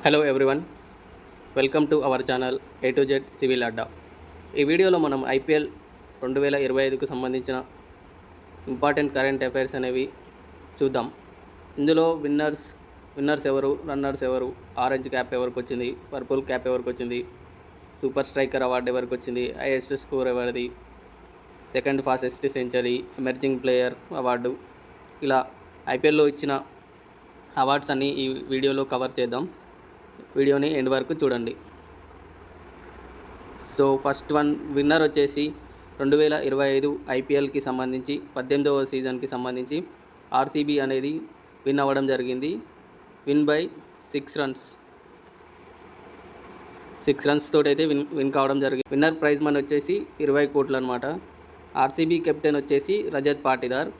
Hello everyone, welcome to our channel A to Z civil Adda. ఈ వీడియోలో మనం IPL 2025కు సంబంధించిన ఇంపార్టెంట్ కరెంట్ అఫైర్స్ అనేవి చూద్దాం. ఇందులో విన్నర్స్ ఎవరు, రన్నర్స్ ఎవరు, ఆరెంజ్ క్యాప్ ఎవరికి వచ్చింది, పర్పుల్ క్యాప్ ఎవరికి వచ్చింది, సూపర్ స్ట్రైకర్ అవార్డు ఎవరికి వచ్చింది, హైయెస్ట్ స్కోర్ ఎవరిది, second fastest century, emerging player award, ఇలా ఐపీఎల్లో ఇచ్చిన అవార్డ్స్ అన్నీ ఈ వీడియోలో కవర్ చేద్దాం. వీడియోని ఎండ్ వరకు చూడండి. సో ఫస్ట్ వన్ విన్నర్ వచ్చేసి 2025 ఐపీఎల్కి సంబంధించి 18వ సీజన్కి సంబంధించి ఆర్సీబీ అనేది విన్ అవ్వడం జరిగింది. విన్ బై 6 రన్స్ తోటైతే విన్ కావడం జరిగింది. విన్నర్ ప్రైజ్ మనీ వచ్చేసి 20 కోట్లు అనమాట. ఆర్సీబీ కెప్టెన్ వచ్చేసి Rajat Patidar.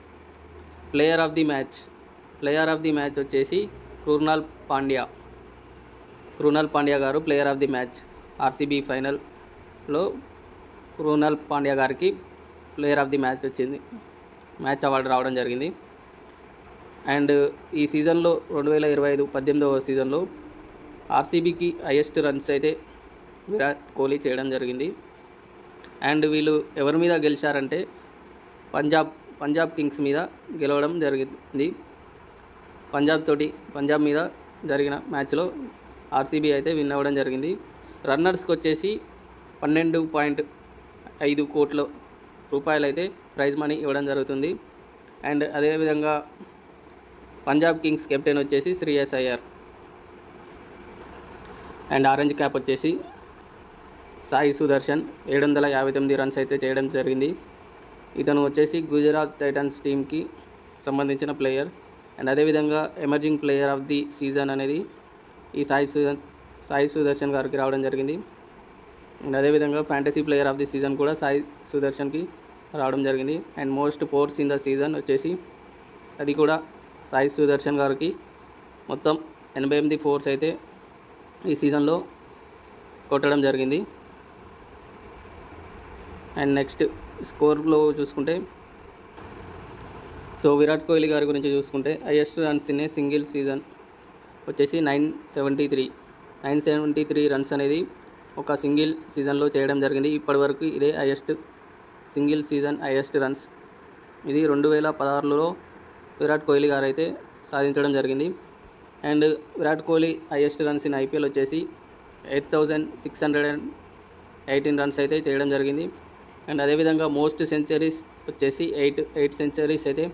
Player of the match వచ్చేసి కృణాల్ పాండ్యా గారు player of the match. RCB ఫైనల్లో కృణాల్ పాండ్యా గారికి ప్లేయర్ ఆఫ్ ది మ్యాచ్ వచ్చింది, మ్యాచ్ అవార్డు రావడం జరిగింది. అండ్ ఈ సీజన్లో 2025 18వ సీజన్లో ఆర్సీబీకి హైయెస్ట్ రన్స్ అయితే విరాట్ కోహ్లీ చేయడం జరిగింది. అండ్ వీళ్ళు ఎవరి మీద గెలిచారంటే పంజాబ్ కింగ్స్ మీద గెలవడం జరిగింది. పంజాబ్ మీద జరిగిన మ్యాచ్లో ఆర్సీబీ అయితే విన్ అవ్వడం జరిగింది. రన్నర్స్కి వచ్చేసి 12.5 కోట్ల రూపాయలు అయితే ప్రైజ్ మనీ ఇవ్వడం జరుగుతుంది. అండ్ అదేవిధంగా పంజాబ్ కింగ్స్ కెప్టెన్ వచ్చేసి Shreyas Iyer. And orange cap వచ్చేసి సాయి సుదర్శన్ 759 రన్స్ అయితే చేయడం జరిగింది. ఇతను వచ్చేసి గుజరాత్ టైటన్స్ టీంకి సంబంధించిన ప్లేయర్. అండ్ అదేవిధంగా emerging player of the season అనేది ఈ సాయి సుదర్శన్ గారికి రావడం జరిగింది. అండ్ అదేవిధంగా fantasy player of the season కూడా సాయి సుదర్శన్కి రావడం జరిగింది. And most force in the season వచ్చేసి అది కూడా సాయి సుదర్శన్ గారికి మొత్తం 88 ఫోర్స్ అయితే ఈ సీజన్లో కొట్టడం జరిగింది. అండ్ నెక్స్ట్ స్కోర్లో చూసుకుంటే సో విరాట్ కోహ్లీ గారి గురించి చూసుకుంటే highest runs in a single season వచ్చేసి 973 రన్స్ అనేది ఒక సింగిల్ సీజన్లో చేయడం జరిగింది. ఇప్పటివరకు ఇదే సింగిల్ సీజన్ హైయెస్ట్ రన్స్. ఇది 2016లో విరాట్ కోహ్లీ గారు అయితే సాధించడం జరిగింది. And Virat Kohli highest runs in IPL వచ్చేసి 8618 రన్స్ అయితే చేయడం జరిగింది. అండ్ అదేవిధంగా మోస్ట్ సెంచరీస్ వచ్చేసి 8 సెంచరీస్ అయితే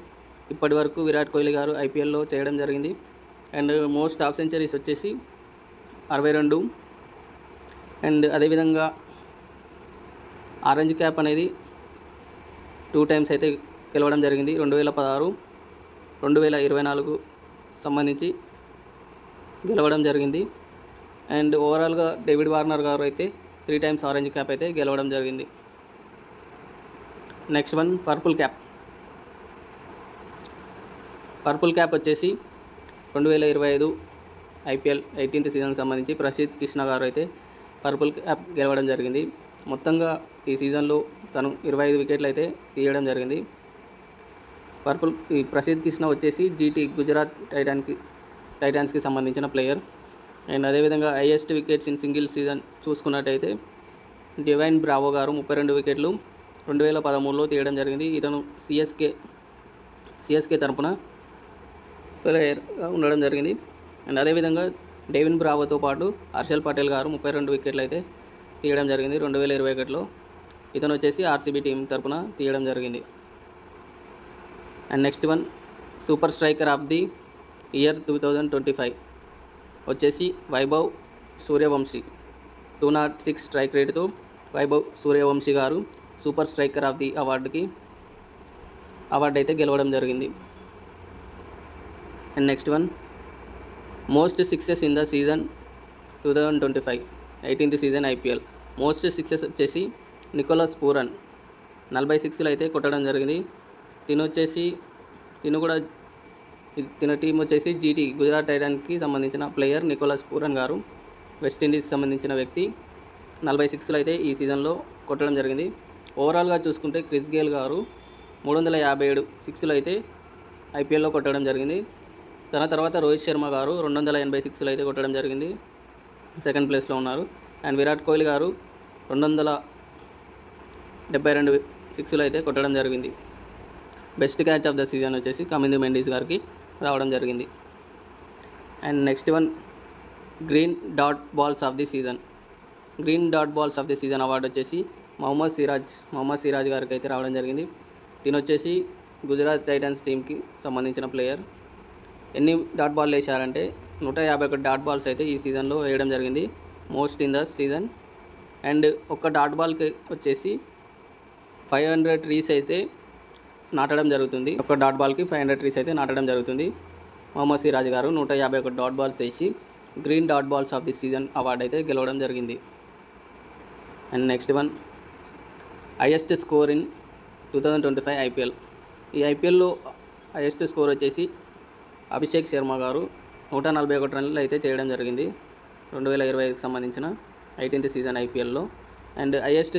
ఇప్పటి వరకు విరాట్ కోహ్లీ గారు ఐపీఎల్లో చేయడం జరిగింది. అండ్ మోస్ట్ హాఫ్ సెంచరీస్ వచ్చేసి 62. అండ్ అదేవిధంగా ఆరెంజ్ క్యాప్ అనేది 2 టైమ్స్ అయితే గెలవడం జరిగింది. 2016, 2024 సంబంధించి గెలవడం జరిగింది. అండ్ ఓవరాల్గా డేవిడ్ వార్నర్ గారు అయితే 3 టైమ్స్ ఆరెంజ్ క్యాప్ అయితే గెలవడం జరిగింది. నెక్స్ట్ వన్ పర్పుల్ క్యాప్ వచ్చేసి 2025 ఐపీఎల్ 18th సీజన్కి సంబంధించి ప్రసిద్ధ్ కృష్ణ గారు అయితే పర్పుల్ క్యాప్ గెలవడం జరిగింది. మొత్తంగా ఈ సీజన్లో తను 25 వికెట్లు అయితే తీయడం జరిగింది. ఈ ప్రసిద్ధ్ కృష్ణ వచ్చేసి జీటీ గుజరాత్ టైటాన్స్కి సంబంధించిన ప్లేయర్. అండ్ అదేవిధంగా highest wickets in single season చూసుకున్నట్టయితే డివైన్ బ్రావో గారు 32 వికెట్లు 2013లో తీయడం జరిగింది. ఇతను సిఎస్కే తరపున ప్లేయర్గా ఉండడం జరిగింది. అండ్ అదేవిధంగా డేవిన్ బ్రావోతో పాటు హర్షల్ పటేల్ గారు 32 వికెట్లు అయితే తీయడం జరిగింది 2021లో. ఇతను వచ్చేసి ఆర్సీబీ టీం తరపున తీయడం జరిగింది. And next one super striker of the year 2025 వచ్చేసి వైభవ్ సూర్యవంశీ. 206 స్ట్రైక్ రేటుతో వైభవ్ సూర్యవంశీ గారు super striker of the award అయితే గెలవడం జరిగింది. And next one most sixes in the season 2025 18th season IPL. Most sixes వచ్చేసి నికోలస్ పూరన్ 46 అయితే కొట్టడం జరిగింది. తిన టీం వచ్చేసి జీటీ గుజరాత్ టైటాన్స్కి సంబంధించిన ప్లేయర్ నికోలస్ పూరన్ గారు, వెస్టిండీస్ సంబంధించిన వ్యక్తి. 46 అయితే ఈ సీజన్లో కొట్టడం జరిగింది. ఓవరాల్గా చూసుకుంటే క్రిస్ గేల్ గారు 357 సిక్స్లు అయితే ఐపీఎల్లో కొట్టడం జరిగింది. తన తర్వాత రోహిత్ శర్మ గారు 286 అయితే కొట్టడం జరిగింది. సెకండ్ ప్లేస్లో ఉన్నారు. అండ్ విరాట్ కోహ్లీ గారు 272 సిక్స్లు అయితే కొట్టడం జరిగింది. Best catch of the season వచ్చేసి కమింది మెండిస్ గారికి రావడం జరిగింది. And next one green dot balls of the season. Green dot balls of the season award వచ్చేసి మహమ్మద్ సిరాజ్ గారికి అయితే రావడం జరిగింది. దీని వచ్చేసి గుజరాత్ టైటన్స్ టీంకి సంబంధించిన ప్లేయర్. ఎన్ని డాట్ బాల్ వేశారంటే 151 డాట్ బాల్స్ అయితే ఈ సీజన్లో వేయడం జరిగింది, most in the season. And ఒక్క డాట్ బాల్కి వచ్చేసి 500 ట్రీస్ అయితే నాటడం జరుగుతుంది. ఒక డాట్ బాల్కి 500 ట్రీస్ అయితే నాటడం జరుగుతుంది. మహమ్మద్ సిరాజ్ గారు 151 డాట్ బాల్స్ వేసి green dot balls of the season award అయితే గెలవడం జరిగింది. And next one highest score in 2025 IPL. ఈ ఐపీఎల్లో హైయెస్ట్ స్కోర్ వచ్చేసి అభిషేక్ శర్మ గారు 141 రన్లు అయితే చేయడం జరిగింది 2025కి సంబంధించిన 18th సీజన్ ఐపీఎల్లో. అండ్ హైయెస్ట్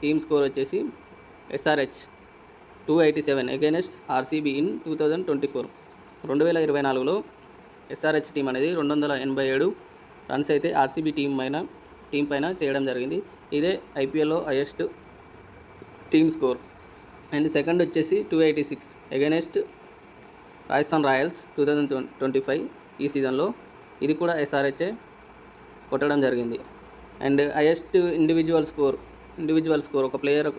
టీమ్ స్కోర్ వచ్చేసి ఎస్ఆర్హెచ్ 287 అగైనెస్ట్ ఆర్సీబీ ఇన్ 2024. 2024లో ఎస్ఆర్హెచ్ టీం అనేది 287 రన్స్ అయితే ఆర్సీబీ టీం పైన చేయడం జరిగింది. ఇదే ఐపీఎల్లో highest team score. And second వచ్చేసి 286 అగైనెస్ట్ రాజస్థాన్ రాయల్స్ 2025 ఈ సీజన్లో. ఇది కూడా ఎస్ఆర్హెచ్ఏ కొట్టడం జరిగింది. అండ్ హైయెస్ట్ ఇండివిజువల్ స్కోర్ ఒక ప్లేయర్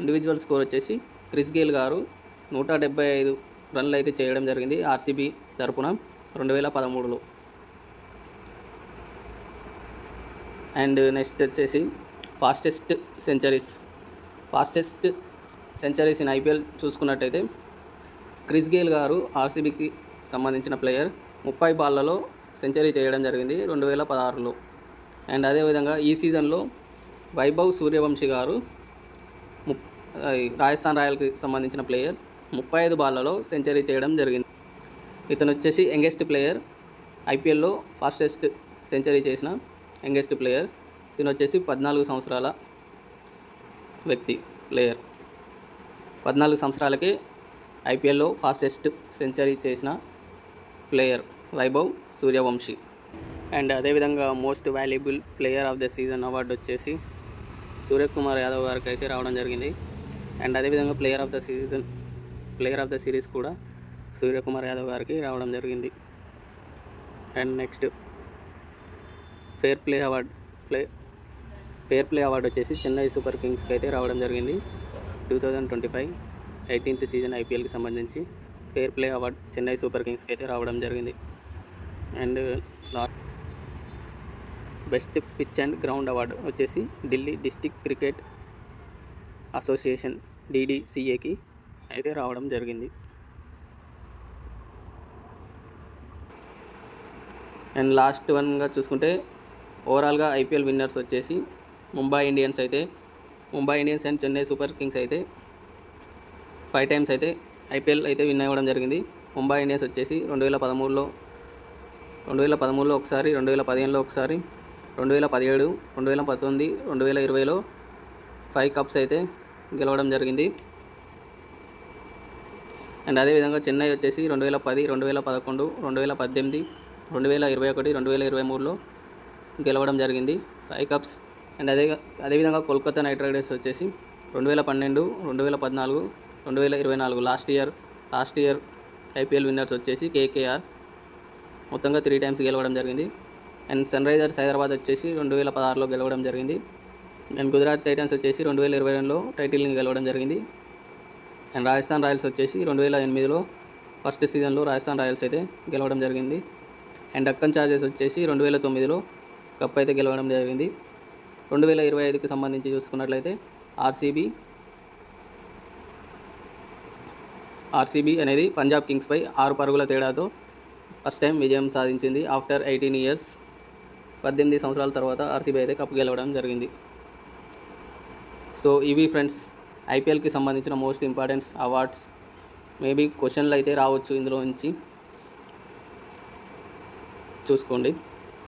ఇండివిజువల్ స్కోర్ వచ్చేసి క్రిస్ గేల్ గారు 175 రన్లు అయితే చేయడం జరిగింది ఆర్సీబీ తరపున 2013లో. అండ్ నెక్స్ట్ వచ్చేసి ఫాస్టెస్ట్ సెంచరీస్ ఇన్ ఐపీఎల్ చూసుకున్నట్టయితే క్రిస్ గేల్ గారు ఆర్సీబీకి సంబంధించిన ప్లేయర్ 30 బాళ్లలో సెంచరీ చేయడం జరిగింది 2016లో. అండ్ అదేవిధంగా ఈ సీజన్లో వైభవ్ సూర్యవంశీ గారు రాజస్థాన్ రాయల్కి సంబంధించిన ప్లేయర్ 35 బాళ్లలో సెంచరీ చేయడం జరిగింది. ఇతను వచ్చేసి యంగెస్ట్ ప్లేయర్, ఐపీఎల్లో ఫాస్టెస్ట్ సెంచరీ చేసిన యంగెస్ట్ ప్లేయర్. ఇతను వచ్చేసి 14 సంవత్సరాల ప్లేయర్. 14 సంవత్సరాలకే ఐపీఎల్లో ఫాస్టెస్ట్ సెంచరీ చేసిన ప్లేయర్ వైభవ్ సూర్యవంశీ. అండ్ అదేవిధంగా most valuable player of the season award వచ్చేసి సూర్యకుమార్ యాదవ్ గారికి అయితే రావడం జరిగింది. అండ్ అదేవిధంగా ప్లేయర్ ఆఫ్ ద సిరీస్ కూడా సూర్యకుమార్ యాదవ్ గారికి రావడం జరిగింది. And next fair play award వచ్చేసి చెన్నై సూపర్ కింగ్స్కి అయితే రావడం జరిగింది 2025 18th సీజన్ ఐపీఎల్కి సంబంధించి fair play award Chennai super కింగ్స్కి అయితే రావడం జరిగింది. And best pitch and ground award వచ్చేసి ఢిల్లీ డిస్ట్రిక్ట్ క్రికెట్ అసోసియేషన్ DDCAకి అయితే రావడం జరిగింది. అండ్ లాస్ట్ వన్గా చూసుకుంటే ఓవరాల్గా ఐపీఎల్ విన్నర్స్ వచ్చేసి Mumbai Indians and Chennai super Kings అయితే 5 టైమ్స్ అయితే ఐపీఎల్ అయితే విన్ అవ్వడం జరిగింది. ముంబై ఇండియన్స్ వచ్చేసి 2013లో ఒకసారి, 2015లో ఒకసారి, 2017, 2019, 2020లో 5 కప్స్ అయితే గెలవడం జరిగింది. అండ్ అదేవిధంగా చెన్నై వచ్చేసి 2010, 2011, 2018, 2021, 2023లో గెలవడం జరిగింది 5 కప్స్. అండ్ అదేవిధంగా కోల్కతా నైట్ రైడర్స్ వచ్చేసి 2012, 2014, 2024 లాస్ట్ ఇయర్ ఐపీఎల్ విన్నర్స్ వచ్చేసి KKR మొత్తంగా 3 టైమ్స్ గెలవడం జరిగింది. అండ్ సన్ రైజర్స్ హైదరాబాద్ వచ్చేసి 2016లో గెలవడం జరిగింది. అండ్ గుజరాత్ టైటన్స్ వచ్చేసి 2022లో టైటిల్ని గెలవడం జరిగింది. అండ్ రాజస్థాన్ రాయల్స్ వచ్చేసి 2008లో ఫస్ట్ సీజన్లో రాజస్థాన్ రాయల్స్ అయితే గెలవడం జరిగింది. అండ్ డక్కన్ చార్జర్స్ వచ్చేసి 2009లో కప్ అయితే గెలవడం జరిగింది. 2025కి సంబంధించి చూసుకున్నట్లయితే ఆర్సీబీ అనేది పంజాబ్ కింగ్స్పై 6 పరుగుల తేడాతో ఫస్ట్ టైం విజయం సాధించింది ఆఫ్టర్ 18 ఇయర్స్. 18 సంవత్సరాల తర్వాత ఆర్సీబీ అయితే కప్ గెలవడం జరిగింది. సో ఇవి ఫ్రెండ్స్ ఐపీఎల్కి సంబంధించిన మోస్ట్ ఇంపార్టెంట్ అవార్డ్స్. మేబీ క్వశ్చన్లు అయితే రావచ్చు ఇందులో నుంచి, చూసుకోండి.